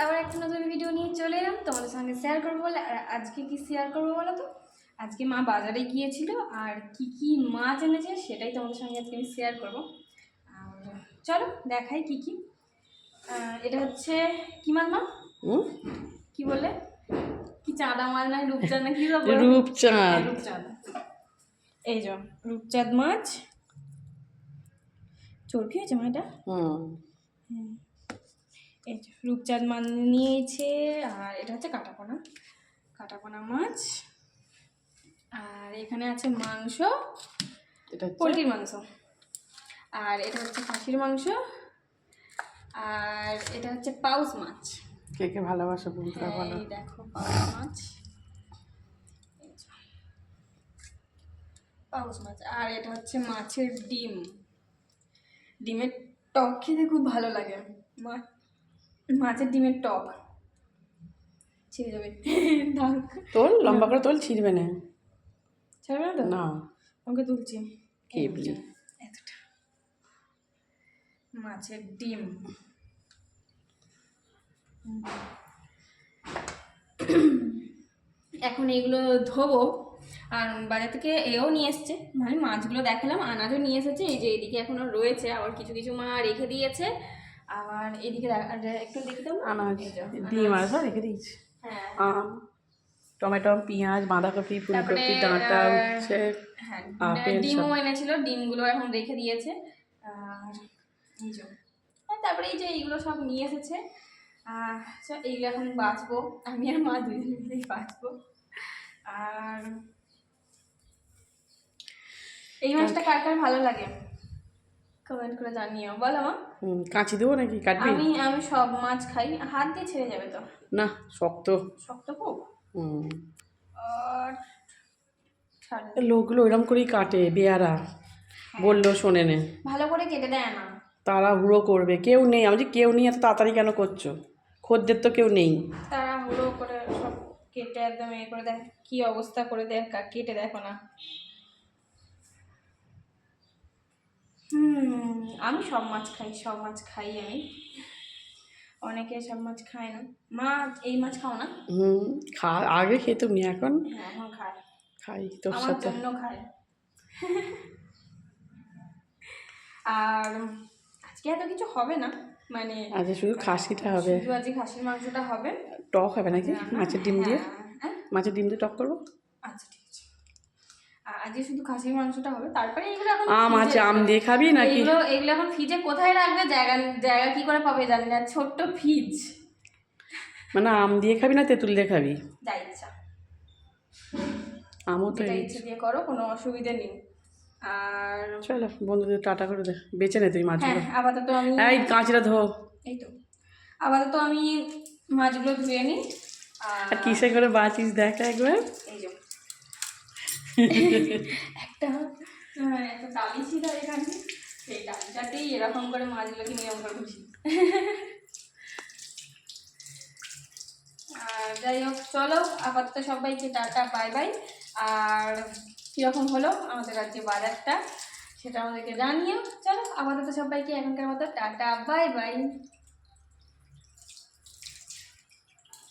আবার একটা নতুন ভিডিও নিয়ে চলে এলাম তোমাদের সঙ্গে শেয়ার করবো বলে। আর আজকে কি শেয়ার করবো বলো তো? আজকে মা বাজারে গিয়েছিল আর কি কি মাছ এনেছে সেটাই তোমাদের সঙ্গে আজকে আমি শেয়ার করবো। আর চলো দেখাই কি কি। এটা হচ্ছে কি মাছ মা? কি বলে? কি চাঁদা মাছ না রূপচাঁদ না কি সব? রূপচাঁদ। রূপচাঁদ। এই যে রূপচাঁদ মাছ। চর্বি হয়েছে মা এটা? এই যে রূপচাঁদ মাছ নিয়েছে। আর এটা হচ্ছে কাটাপোনা, কাটাপোনা মাছ। আর এখানে আছে মাংস, পোলট্রির মাংস। আর এটা হচ্ছে খাসির মাংস। আর এটা হচ্ছে পাউস মাছ। কে কে ভালোবাসে বন্ধুরা বলো। এই দেখো পাউস মাছ, পাউস মাছ। আর এটা হচ্ছে মাছের ডিম। ডিমের টক খেতে খুব ভালো লাগে। মাছের ডিমের টক ছিঁড়ে যাবে। তোল লম্বা করে তোল, ছিঁড়বে না। ছাড়বে না তো? না ওকে তুলছি। কেবলি এতটা মাছের ডিম। এখন এগুলো ধোবো। আর বাজার থেকে এও নিয়ে এসছে, মানে মাছগুলো দেখালাম, আনাজও নিয়ে এসেছে। এই যে এদিকে এখনো রয়েছে, আবার কিছু কিছু মা রেখে দিয়েছে। আবার এদিকে একটু দেখে দেবো আনাজ ডিম আর রেখে দিয়েছি। হ্যাঁ, আম, টমেটো, পেঁয়াজ, বাঁধাকপি, ফুলকপি, ডাঁটা, উচ্ছে, আপেল। ডিমও এনেছিল, ডিমগুলো এখন রেখে দিয়েছে। আর এই যে তারপরে এই যে এইগুলো সব নিয়ে এসেছে। এইগুলো এখন বাঁচবো, আমি আর মা দুজনে মিলেই বাঁচবো। আর এই মাছটা কার কার ভালো লাগে কমেন্ট করে জানিও, বলো মা। কাঁচি দেবো নাকি কাটবি? আমি সব মাছ খাই, হাত দিয়ে ছেড়ে যাবে তো? না, শক্ত শক্ত খুব। আর লোকগুলো ওইরকম করেই কাটে, বেয়ারা বললো শোনে নে, ভালো করে কেটে দেয় না। তারা হুড়ো করবে, কেউ নেই। আমি যে কেউ নেই, এত তাড়াতাড়ি কেন করছো? খদ্দের তো কেউ নেই। তারা হুড়ো করে সব কেটে একদম এ করে দেয়, কি অবস্থা করে দেয়, কেটে দেখো না। আমি সব মাছ খাই, সব মাছ খাই আমি। অনেকে সব মাছ খায় না। মা এই মাছ খাও না? আগে খেতাম নি, এখন হ্যাঁ এখন খায়। খাই তোর আমার সাথে। জন্য খায়। আর আজকে এত কিছু হবে না, মানে আজকে শুধু খাসিটা হবে, শুধু আজকে খাসির মাংসটা হবে। টক হবে নাকি মাছের ডিম দিয়ে? হ্যাঁ মাছের ডিম দিয়ে টক করবো। আচ্ছা ঠিক আছে। আজকে শুধু খাসির মাংসটা হবে, তারপরে এগুলো এখন আম দিয়ে খাবি নাকি? এগুলো এখন ফ্রিজে কোথায় রাখবে? জায়গা জায়গা কি করে পাবে জানি না, ছোট্ট ফ্রিজ। মানে আম দিয়ে খাবি না তেঁতুল দিয়ে খাবি? যা ইচ্ছা, আমও তো ইচ্ছে দিয়ে করো, কোনো অসুবিধা নেই। আর চলো বন্ধুদের টাটা করে দে, বেঁচে নে তুই মাছগুলো। আপাতত আমি এই কাঁচটা ধো। এই তো আপাতত আমি মাছগুলো ধুয়ে নিই। আর কিসে করে বাঁচিস দেখ একবার। এই যে একটা একটা ডালি ছিল এখানে, সেই ডালিটাতেই এরকম করে মাছগুলোকে নিয়ম করে খুশি। আর যাই হোক চলো, আপাতত সবাইকে টাটা বাই বাই। আর কীরকম হলো আমাদের আজকে বাজারটা সেটা আমাদেরকে জানিও। চলো আপাতত সবাইকে এখনকার মতো টাটা বাই বাই।